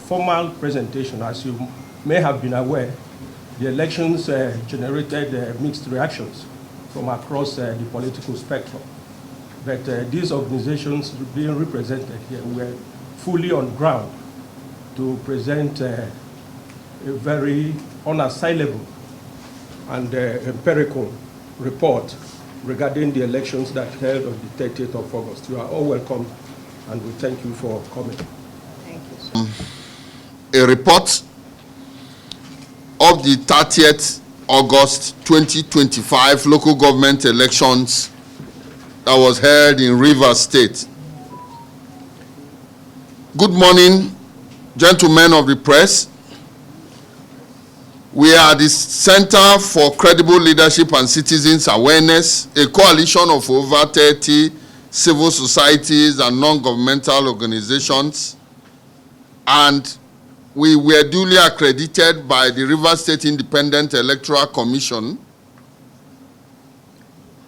formal presentation. As you may have been aware, the elections generated mixed reactions from across the political spectrum. But these organizations being represented here were fully on ground to present a very unassailable and empirical report regarding the elections that held on the 30th of August. You are all welcome, and we thank you for coming. Thank you, sir. A report of the 30th August 2025 local government elections that was held in Rivers State. Good morning, gentlemen of the press. We are the Center for Credible Leadership and Citizens Awareness, a coalition of over 30 civil societies and non-governmental organizations, and we were duly accredited by the Rivers State Independent Electoral Commission,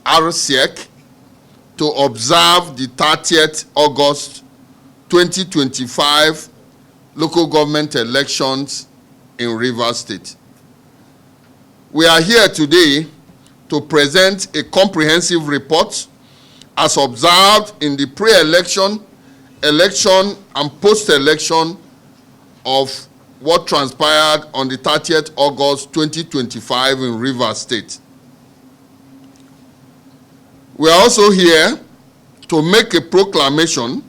RCEC, to observe the 30th August 2025 local government elections in Rivers State. We are here today to present a comprehensive report as observed in the pre-election, election, and post-election of what transpired on the 30th August 2025 in Rivers State. We are also here to make a proclamation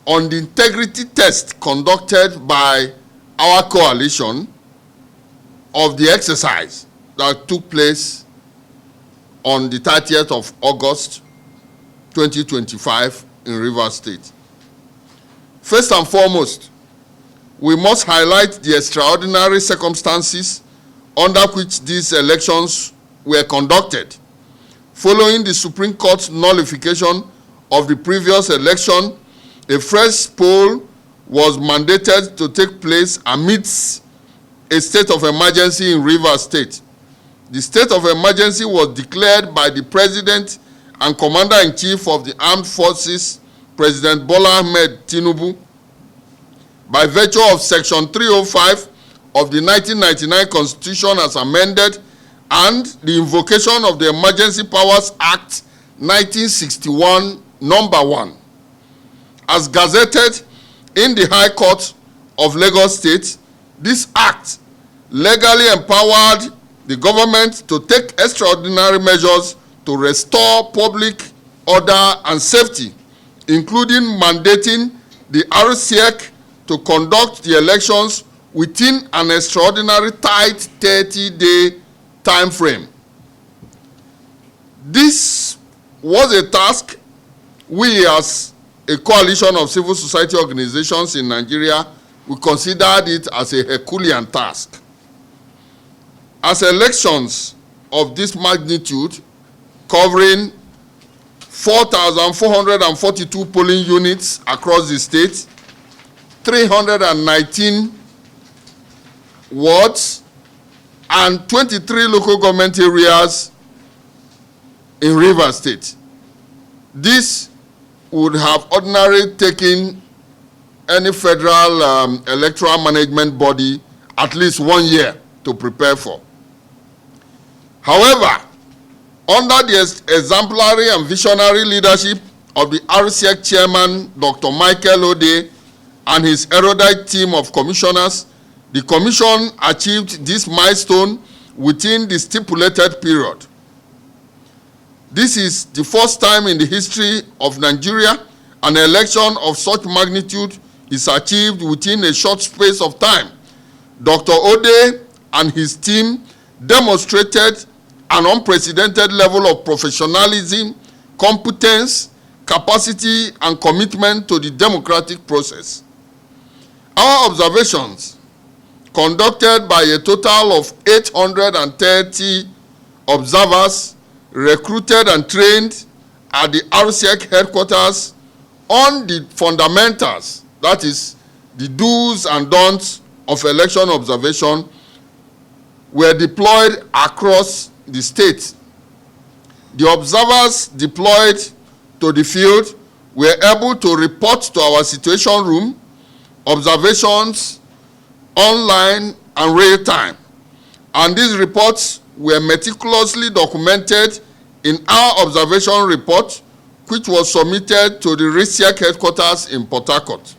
on the integrity test conducted by our coalition of the exercise that took place on the 30th of August 2025 in Rivers State. First and foremost, we must highlight the extraordinary circumstances under which these elections were conducted. Following the Supreme Court's nullification of the previous election, a fresh poll was mandated to take place amidst a state of emergency in Rivers State. The state of emergency was declared by the President and Commander-in-Chief of the Armed Forces, President Bola Ahmed Tinubu, by virtue of Section 305 of the 1999 Constitution as amended and the invocation of the Emergency Powers Act 1961, number 1. As gazetted in the High Court of Lagos State, this act legally empowered the government to take extraordinary measures to restore public order and safety, including mandating the RCEC to conduct the elections within an extraordinary tight 30-day time frame. This was a task we, as a coalition of civil society organizations in Nigeria, we considered it as a Herculean task. As elections of this magnitude, covering 4,442 polling units across the state, 319 wards, and 23 local government areas in Rivers State. This would have ordinarily taken any federal electoral management body at least 1 year to prepare for. However, under the exemplary and visionary leadership of the RCEC chairman, Dr. Michael Ode, and his erudite team of commissioners, the commission achieved this milestone within the stipulated period. This is the first time in the history of Nigeria an election of such magnitude is achieved within a short space of time. Dr. Ode and his team demonstrated an unprecedented level of professionalism, competence, capacity, and commitment to the democratic process. Our observations, conducted by a total of 830 observers, recruited and trained at the RCEC headquarters on the fundamentals, that is, the do's and don'ts of election observation, were deployed across the state. The observers deployed to the field were able to report to our situation room observations online, and real time. And these reports were meticulously documented in our observation report, which was submitted to the RISIAC headquarters in Port Harcourt.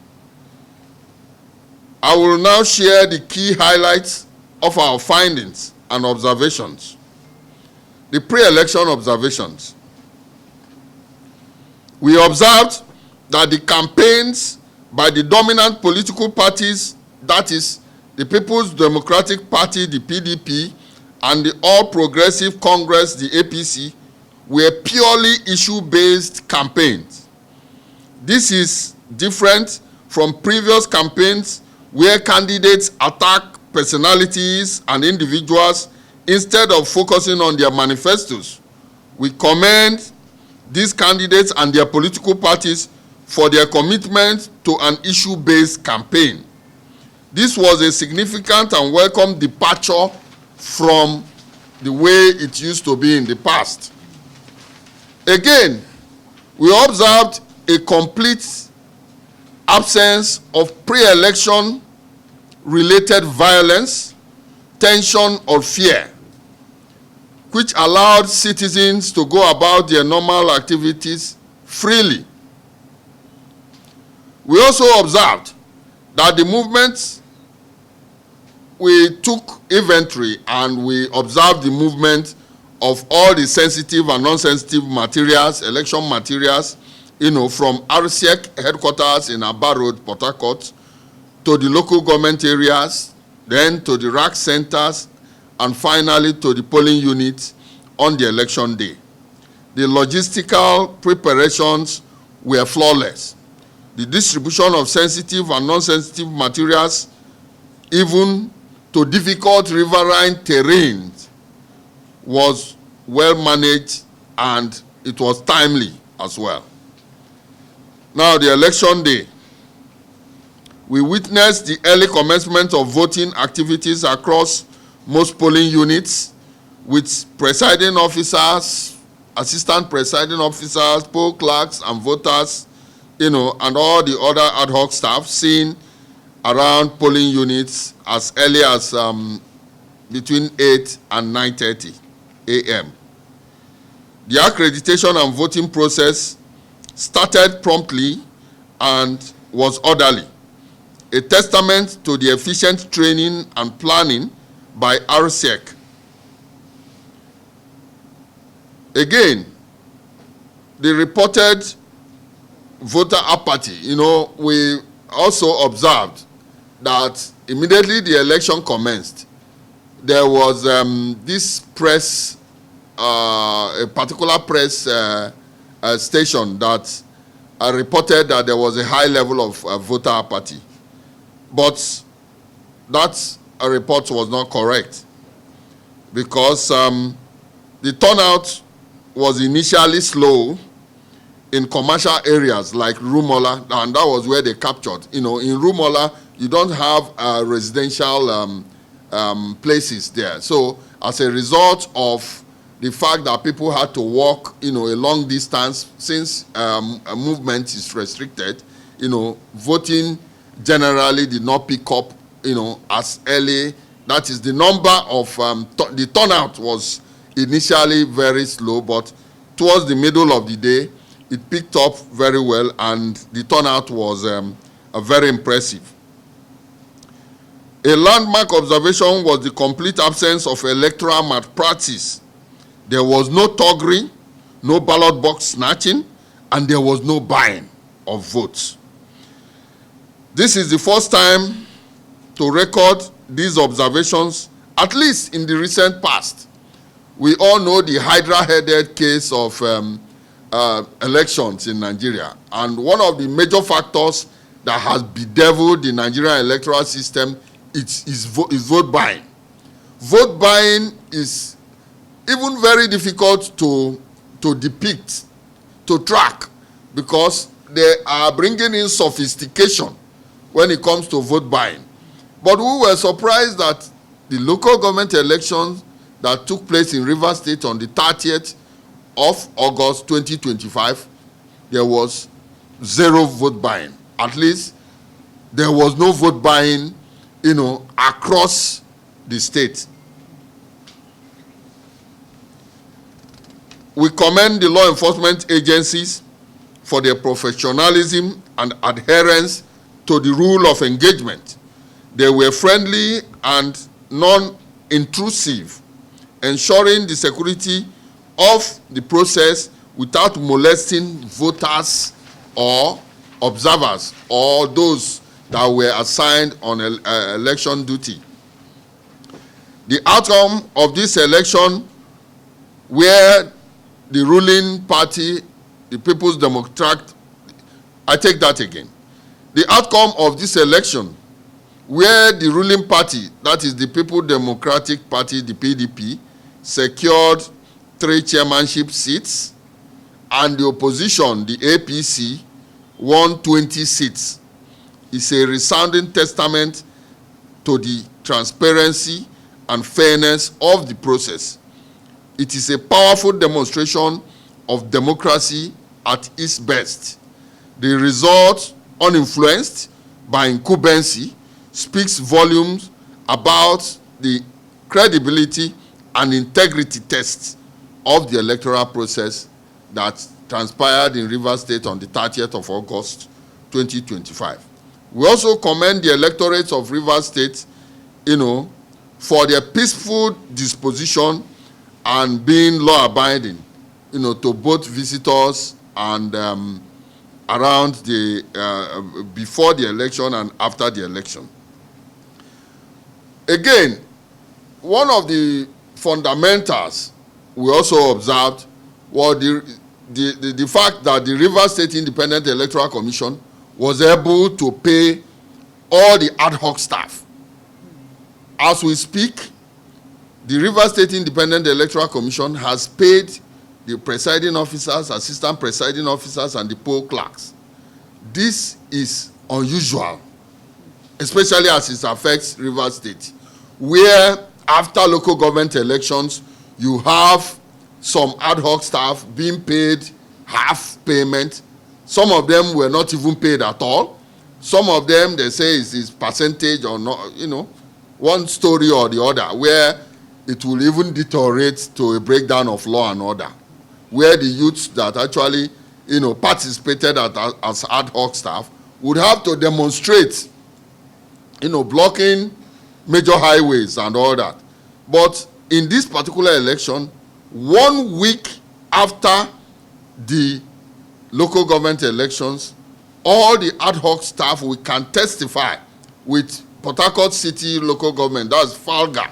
I will now share the key highlights of our findings and observations. The pre-election observations. We observed that the campaigns by the dominant political parties, that is, the People's Democratic Party, the PDP, and the All Progressive Congress, the APC, were purely issue-based campaigns. This is different from previous campaigns where candidates attack personalities and individuals instead of focusing on their manifestos. We commend these candidates and their political parties for their commitment to an issue-based campaign. This was a significant and welcome departure from the way it used to be in the past. Again, we observed a complete absence of pre-election related violence, tension, or fear, which allowed citizens to go about their normal activities freely. We also observed that the movements, we took inventory and we observed the movement of all the sensitive and non-sensitive materials, election materials, from RCEC headquarters in Aba Road, Port Harcourt, to the local government areas, then to the rack centers, and finally to the polling units on the election day. The logistical preparations were flawless. The distribution of sensitive and non-sensitive materials, even to difficult riverine terrains, was well managed and it was timely as well. Now, the election day. We witnessed the early commencement of voting activities across most polling units with presiding officers, assistant presiding officers, poll clerks, and voters, and all the other ad hoc staff seen around polling units as early as between 8 and 9:30 a.m. The accreditation and voting process started promptly and was orderly, a testament to the efficient training and planning by RCEC. Again, the reported voter apathy, we also observed that immediately the election commenced, there was this press, a particular press station that reported that there was a high level of voter apathy. But that report was not correct because the turnout was initially slow in commercial areas like Rumola, and that was where they captured. In Rumola, you don't have residential places there. So as a result of the fact that people had to walk, a long distance, since a movement is restricted, voting generally did not pick up, as early. That is, the number of, the turnout was initially very slow, but towards the middle of the day, it picked up very well, and the turnout was very impressive. A landmark observation was the complete absence of electoral malpractice. There was no thuggery, no ballot box snatching, and there was no buying of votes. This is the first time to record these observations, at least in the recent past. We all know the Hydra-headed case of elections in Nigeria, and one of the major factors that has bedeviled the Nigerian electoral system is vote buying. Vote buying is even very difficult to depict, to track, because they are bringing in sophistication when it comes to vote buying. But we were surprised that the local government elections that took place in Rivers State on the 30th of August 2025, there was zero vote buying. At least there was no vote buying across the state. We commend the law enforcement agencies for their professionalism and adherence to the rule of engagement. They were friendly and non-intrusive, ensuring the security of the process without molesting voters or observers or those that were assigned on election duty. The outcome of this election, where the ruling party, the People's Democratic, I take that again. The outcome of this election, where the ruling party, that is the People's Democratic Party, the PDP, secured 3 chairmanship seats, and the opposition, the APC, won 20 seats, is a resounding testament to the transparency and fairness of the process. It is a powerful demonstration of democracy at its best. The result, uninfluenced by incumbency, speaks volumes about the credibility and integrity tests of the electoral process that transpired in Rivers State on the 30th of August, 2025. We also commend the electorates of Rivers State, for their peaceful disposition and being law-abiding, to both visitors and around the, before the election and after the election. Again, one of the fundamentals we also observed was the fact that the Rivers State Independent Electoral Commission was able to pay all the ad hoc staff. As we speak, the Rivers State Independent Electoral Commission has paid the presiding officers, assistant presiding officers, and the poll clerks. This is unusual, especially as it affects Rivers State, where after local government elections, you have some ad hoc staff being paid half payment. Some of them were not even paid at all. Some of them, they say, is percentage or not, one story or the other, where it will even deteriorate to a breakdown of law and order, where the youths that actually, participated as ad hoc staff would have to demonstrate, blocking major highways and all that. But in this particular election, 1 week after the local government elections, all the ad hoc staff, we can testify with Port Harcourt City local government, that's Falga,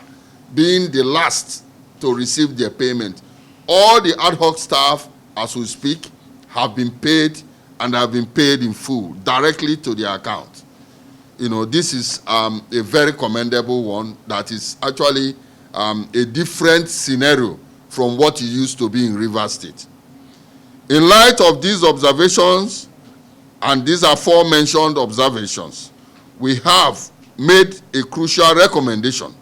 being the last to receive their payment. All the ad hoc staff, as we speak, have been paid and have been paid in full, directly to their account. This is a very commendable one that is actually a different scenario from what it used to be in Rivers State. In light of these observations, and these aforementioned observations, we have made a crucial recommendation.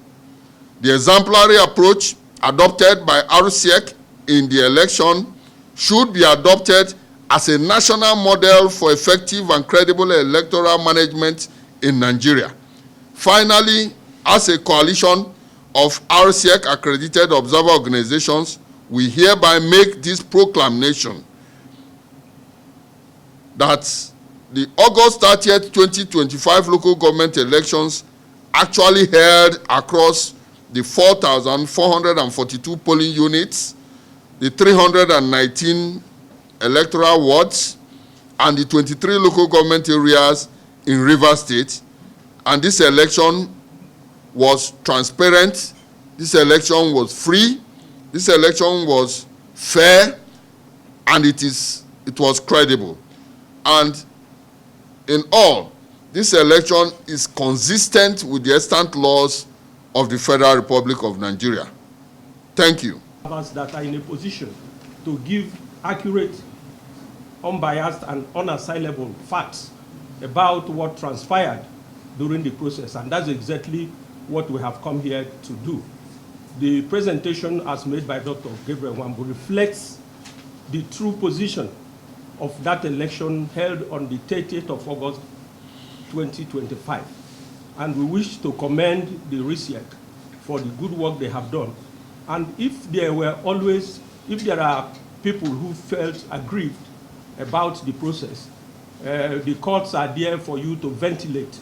The exemplary approach adopted by RCEC in the election should be adopted as a national model for effective and credible electoral management in Nigeria. Finally, as a coalition of RCEC accredited observer organizations, we hereby make this proclamation that the August 30th, 2025 local government elections actually held across the 4,442 polling units, the 319 electoral wards, and the 23 local government areas in Rivers State. And this election was transparent, this election was free, this election was fair, and it was credible. And in all, this election is consistent with the extant laws of the Federal Republic of Nigeria. Thank you. That are in a position to give accurate, unbiased, and unassailable facts about what transpired during the process, and that's exactly what we have come here to do. The presentation as made by Dr. Gabriel Wambu reflects the true position of that election held on the 30th of August 2025. and we wish to commend the RISIEC for the good work they have done. And if there are people who felt aggrieved about the process, the courts are there for you to ventilate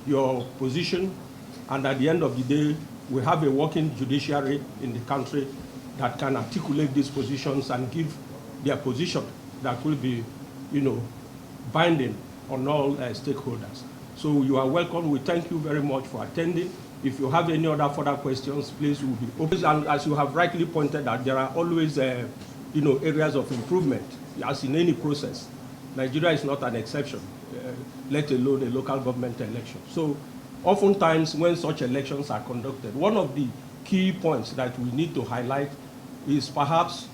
your position, and at the end of the day, we have a working judiciary in the country that can articulate these positions and give their position that will be, binding on all stakeholders. So you are welcome. We thank you very much for attending. If you have any other further questions, please, we'll be open. And as you have rightly pointed out, there are always, areas of improvement, as in any process. Nigeria is not an exception, let alone a local government election. So oftentimes when such elections are conducted, one of the key points that we need to highlight is perhaps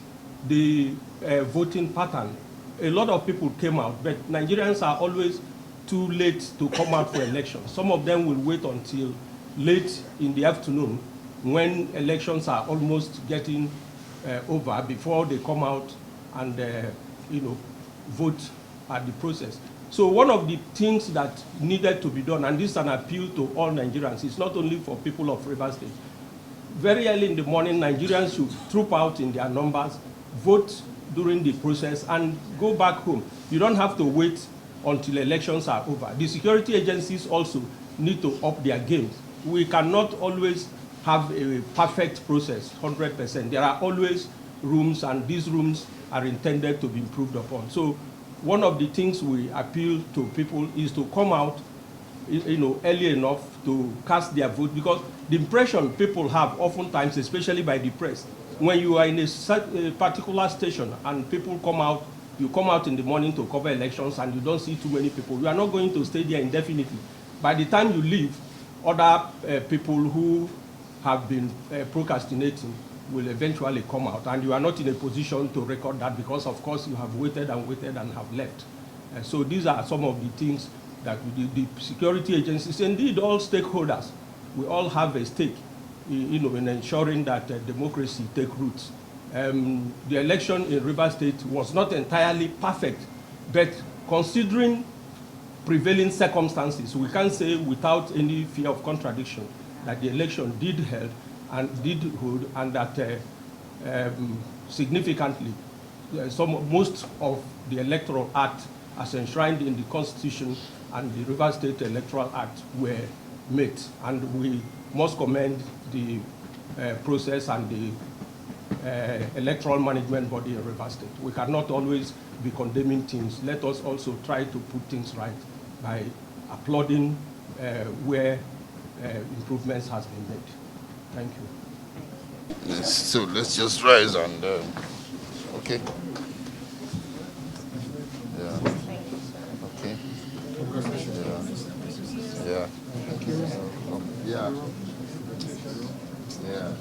the voting pattern. A lot of people came out, but Nigerians are always too late to come out for elections. Some of them will wait until late in the afternoon when elections are almost getting over before they come out and vote at the process. So one of the things that needed to be done, and this is an appeal to all Nigerians, it's not only for people of Rivers State. Very early in the morning, Nigerians should troop out in their numbers, vote during the process, and go back home. You don't have to wait until elections are over. The security agencies also need to up their game. We cannot always have a perfect process, 100%. There are always rooms, and these rooms are intended to be improved upon. So one of the things we appeal to people is to come out early enough to cast their vote, because the impression people have oftentimes, especially by the press, when you are in a particular station and people come out, you come out in the morning to cover elections and you don't see too many people, you are not going to stay there indefinitely. By the time you leave, other people who have been procrastinating will eventually come out, and you are not in a position to record that because, of course, you have waited and waited and have left. So these are some of the things that the security agencies, indeed all stakeholders, we all have a stake in ensuring that democracy take roots. The election in Rivers State was not entirely perfect, but considering prevailing circumstances, we can say without any fear of contradiction that the election did held and did hold, and that significantly most of the Electoral Act as enshrined in the Constitution and the Rivers State Electoral Act were met. And we must commend the process and the electoral management body in Rivers State. We cannot always be condemning things. Let us also try to put things right by applauding where improvements has been made. Thank you. So let's just rise and, okay. Yeah. Okay. Yeah. Yeah. Thank you. Yeah. Yeah.